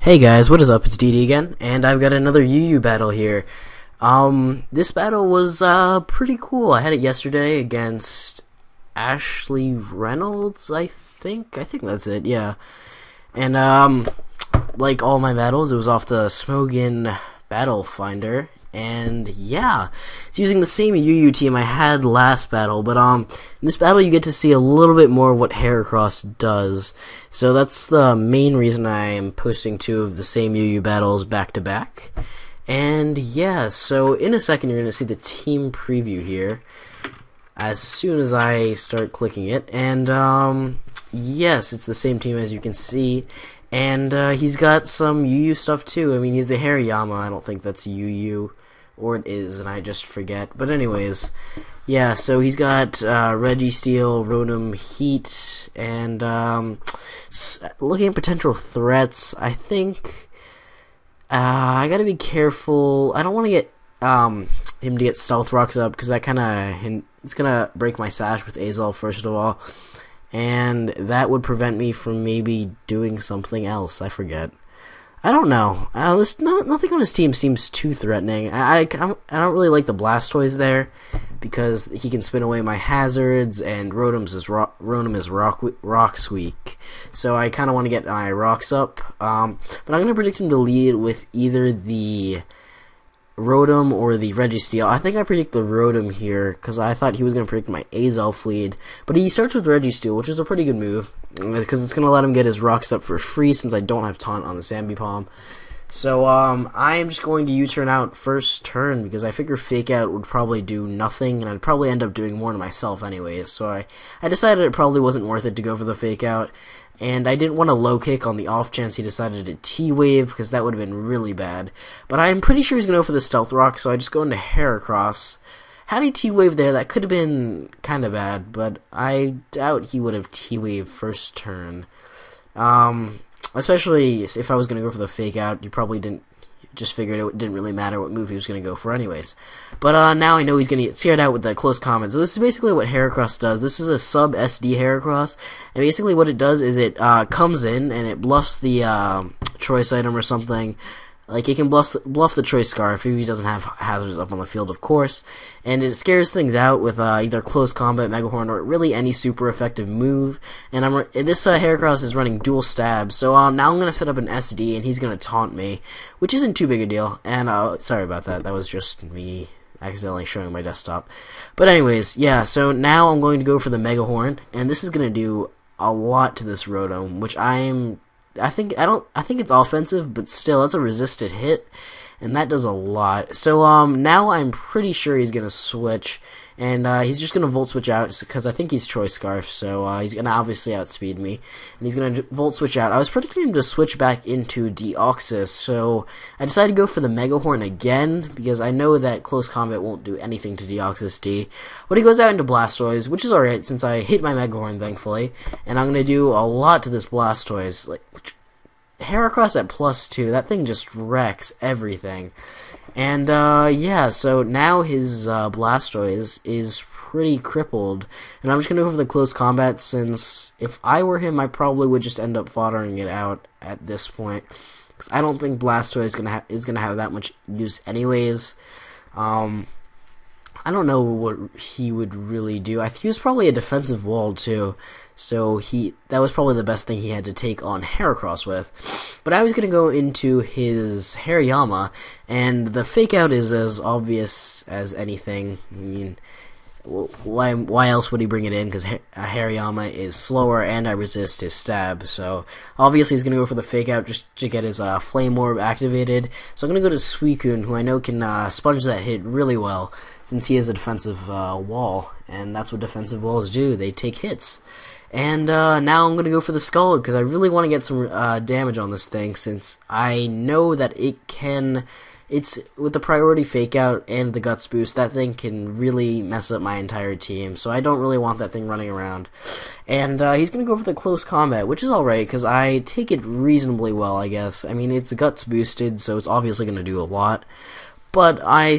Hey guys, what is up? It's DD again, and I've got another UU battle here. This battle was pretty cool. I had it yesterday against AshelyReynolds, I think that's it, yeah. And like all my battles, it was off the Smogon battle finder. And yeah, it's using the same UU team I had last battle, but in this battle you get to see a little bit more of what Heracross does. So that's the main reason I am posting two of the same UU battles back to back. And yeah, so in a second you're going to see the team preview here as soon as I start clicking it. And yes, it's the same team as you can see. And he's got some UU stuff too. I mean, he's the Hariyama. I don't think that's UU, or it is, and I just forget. But anyways, yeah. So he's got Registeel, Rotom, Heat, and looking at potential threats. I think I gotta be careful. I don't want to get him to get Stealth Rocks up because that kind of it's gonna break my sash with Azel first of all. And that would prevent me from maybe doing something else. I forget. I don't know. Nothing on his team seems too threatening. I don't really like the Blastoise there because he can spin away my hazards, and Rotom is rocks weak. So I kind of want to get my rocks up. But I'm going to predict him to lead with either the Rotom or the Registeel. I think I predict the Rotom here because I thought he was going to predict my Azelf lead, but he starts with Registeel, which is a pretty good move because it's going to let him get his rocks up for free since I don't have taunt on the Sambipom. So I am just going to U-turn out first turn because I figure Fake Out would probably do nothing, and I'd probably end up doing more to myself anyways. So I decided it probably wasn't worth it to go for the Fake Out. And I didn't want to low kick on the off chance he decided to T-Wave, because that would have been really bad. But I'm pretty sure he's going to go for the Stealth Rock, so I just go into Heracross. Had he T-Wave there, that could have been kind of bad, but I doubt he would have T-Wave first turn. Especially if I was going to go for the Fake Out, you probably just figured it didn't really matter what move he was going to go for anyways. But now I know he's going to get scared out with the close comment. So this is basically what Heracross does. This is a sub SD Heracross, and basically what it does is it comes in and it bluffs the choice item or something. Like, it can bluff the choice Scarf if he doesn't have hazards up on the field, of course. And it scares things out with either close combat, Mega Horn, or really any super effective move. And this Heracross is running dual stabs. So now I'm going to set up an SD, and he's going to taunt me, which isn't too big a deal. And sorry about that. That was just me accidentally showing my desktop. But anyways, yeah, so now I'm going to go for the Mega Horn, and this is going to do a lot to this Rotom, which I think it's offensive, but still, that's a resisted hit, and that does a lot. So now I'm pretty sure he's gonna switch, and he's just gonna Volt Switch out because I think he's Choice Scarf. So he's gonna obviously outspeed me, and he's gonna Volt Switch out. I was predicting him to switch back into Deoxys, so I decided to go for the Mega Horn again because I know that close combat won't do anything to Deoxys D. But he goes out into Blastoise, which is alright since I hit my Mega Horn, thankfully, and I'm gonna do a lot to this Blastoise. Like, Heracross at +2, that thing just wrecks everything. And yeah, so now his Blastoise is pretty crippled, and I'm just gonna go for the close combat since if I were him, I probably would just end up foddering it out at this point because I don't think Blastoise is gonna have that much use anyways. I don't know what he would really do. I think he was probably a defensive wall too, so that was probably the best thing he had to take on Heracross with. But I was going to go into his Hariyama, and the Fake Out is as obvious as anything. I mean, why else would he bring it in? Because Hariyama is slower, and I resist his stab. So obviously he's going to go for the Fake Out just to get his Flame Orb activated. So I'm going to go to Suicune, who I know can sponge that hit really well, since he is a defensive wall, and that's what defensive walls do. They take hits. And now I'm going to go for the Scald, because I really want to get some damage on this thing, since I know that it's with the priority Fake Out and the Guts boost, that thing can really mess up my entire team, so I don't really want that thing running around. And he's going to go for the close combat, which is alright, because I take it reasonably well, I guess. I mean, it's Guts boosted, so it's obviously going to do a lot. But I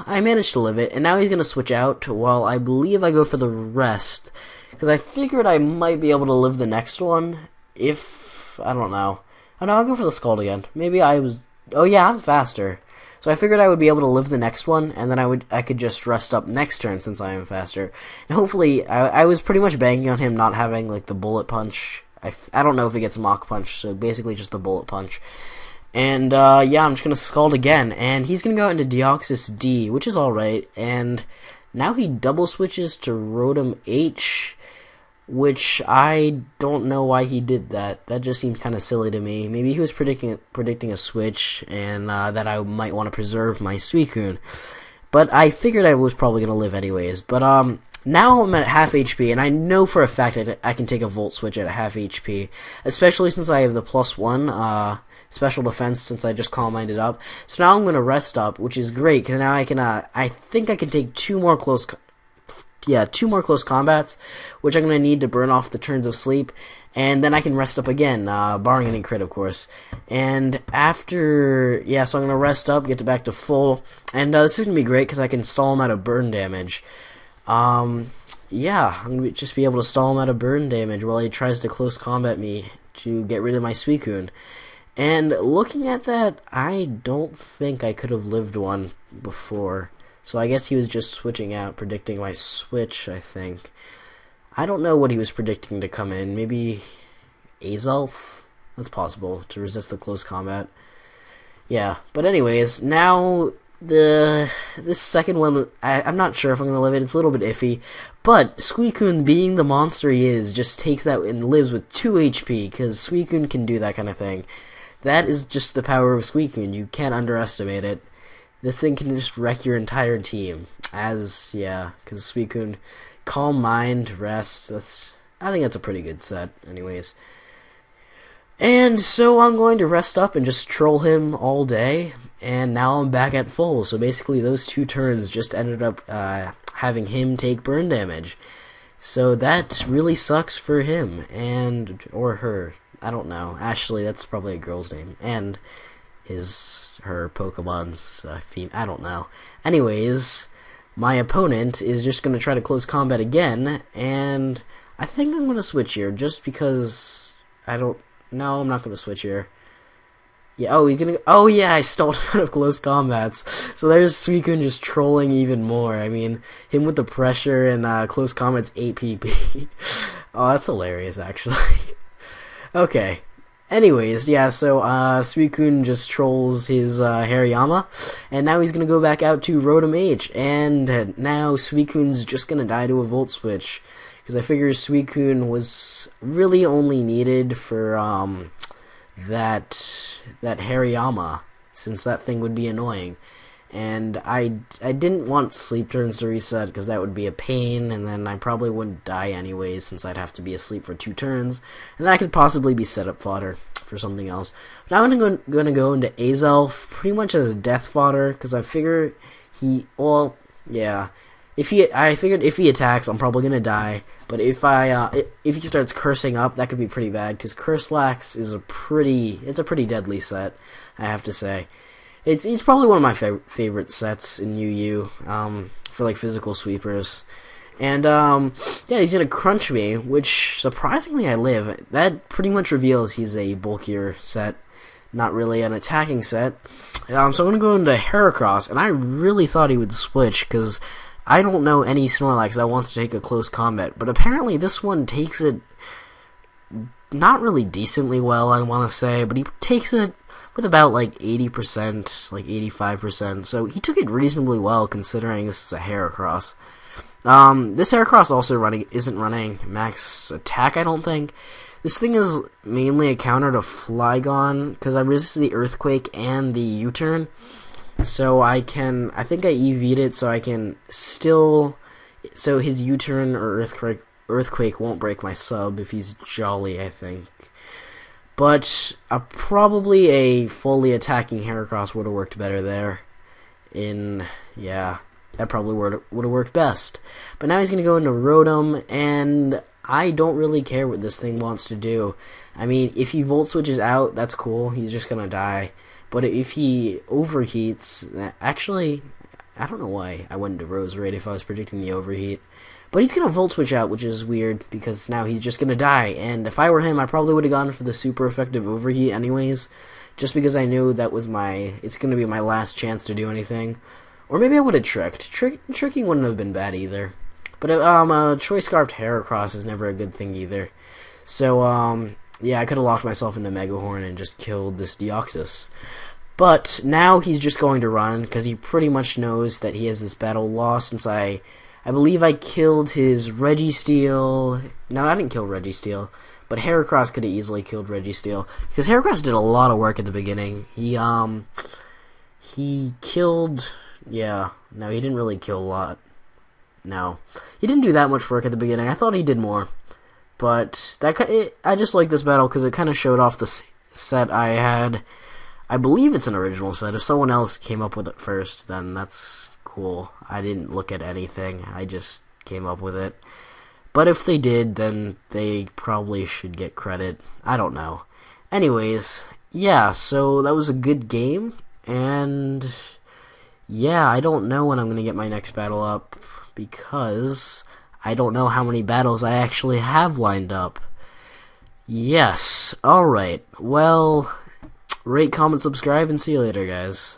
managed to live it, and now he's going to switch out while I believe I go for the rest, because I figured I might be able to live the next one if, I don't know. Oh no, I'll go for the Scald again. Maybe I was... Oh yeah, I'm faster. So I figured I would be able to live the next one, and then I could just rest up next turn since I am faster. And hopefully, I was pretty much banking on him not having like the bullet punch. I don't know if he gets Mach Punch, so basically just the bullet punch. And yeah, I'm just gonna Scald again, and he's gonna go into Deoxys D, which is alright. And now he double switches to Rotom H, which I don't know why he did that. That just seemed kind of silly to me. Maybe he was predicting a switch, and that I might want to preserve my Suicune. But I figured I was probably going to live anyways. But now I'm at half HP, and I know for a fact that I can take a Volt Switch at half HP. Especially since I have the +1 special defense since I just Calm Minded up. So now I'm going to rest up, which is great, because now I can, I think I can take two more close combats, which I'm going to need to burn off the turns of sleep, and then I can rest up again, barring any crit, of course. And after, yeah, so I'm going to rest up, get back to full, and this is going to be great because I can stall him out of burn damage. Yeah, I'm going to just be able to stall him out of burn damage while he tries to close combat me to get rid of my Suicune. And looking at that, I don't think I could have lived one before. So I guess he was just switching out, predicting my switch, I think. I don't know what he was predicting to come in. Maybe Azelf? That's possible, to resist the close combat. Yeah, but anyways, now this second one, I'm not sure if I'm going to live it. It's a little bit iffy. But Suicune, being the monster he is, just takes that and lives with 2 HP, because Suicune can do that kind of thing. That is just the power of Suicune. You can't underestimate it. This thing can just wreck your entire team. Yeah, because Suicune, Calm Mind, Rest, I think that's a pretty good set, anyways. And so I'm going to rest up and just troll him all day, and now I'm back at full. So basically those 2 turns just ended up having him take burn damage. So that really sucks for him, or her. I don't know. Ashley, that's probably a girl's name. And her Pokemon's I don't know. Anyways, my opponent is just going to try to close combat again, and I think I'm going to switch here, just because no, I'm not going to switch here. Yeah, oh yeah, I stalled him out of close combats. So there's Suicune just trolling even more. I mean, him with the pressure and close combats 8 PP. Oh, that's hilarious, actually. Okay. Anyways, yeah, so Suicune just trolls his Hariyama, and now he's going to go back out to Rotom H, and now Suicune's just going to die to a Volt Switch, because I figure Suicune was really only needed for that Hariyama, since that thing would be annoying. And I didn't want sleep turns to reset, because that would be a pain, and then I probably wouldn't die anyways, since I'd have to be asleep for 2 turns, and that could possibly be setup fodder for something else. Now I'm going to go into Azelf pretty much as death fodder, because I figure I figured if he attacks, I'm probably going to die, but if he starts cursing up, that could be pretty bad, because Curse Lax is a pretty deadly set, I have to say. It's probably one of my favorite sets in UU, for like physical sweepers. And yeah, he's gonna crunch me, which surprisingly I live. That pretty much reveals he's a bulkier set, not really an attacking set. So I'm gonna go into Heracross, and I really thought he would switch, because I don't know any Snorlax that wants to take a close combat, but apparently this one takes it not really decently well, I want to say, but he takes it with about like 80%, like 85%, so he took it reasonably well considering this is a Heracross. This Heracross also isn't running max attack, I don't think. This thing is mainly a counter to Flygon, because I resist the Earthquake and the U-turn, so I think I EV'd it, so I can still, so his U-turn or Earthquake won't break my sub if he's Jolly, I think. But probably a fully attacking Heracross would have worked better there. Yeah, that probably would have worked best. But now he's going to go into Rotom, and I don't really care what this thing wants to do. I mean, if he Volt Switches out, that's cool. He's just going to die. But if he overheats, actually, I don't know why I went into Rose Raid if I was predicting the overheat. But he's going to Volt Switch out, which is weird, because now he's just going to die. And if I were him, I probably would have gone for the super effective overheat anyways, just because I knew that was it's going to be my last chance to do anything. Or maybe I would have tricked. Tricking wouldn't have been bad either. But Choice Scarfed Heracross is never a good thing either. So, yeah, I could have locked myself into Megahorn and just killed this Deoxys. But now he's just going to run, because he pretty much knows that he has this battle lost, since I believe I killed his Registeel. No, I didn't kill Registeel, but Heracross could have easily killed Registeel, because Heracross did a lot of work at the beginning. He killed, yeah, no, he didn't really kill a lot. No, he didn't do that much work at the beginning. I thought he did more, but I just like this battle because it kind of showed off the set I had. I believe it's an original set. If someone else came up with it first, then that's cool. I didn't look at anything. I just came up with it. But if they did, then they probably should get credit. I don't know. Anyways, yeah, so that was a good game. And yeah, I don't know when I'm going to get my next battle up, because I don't know how many battles I actually have lined up. Yes, alright. Well, rate, comment, subscribe, and see you later, guys.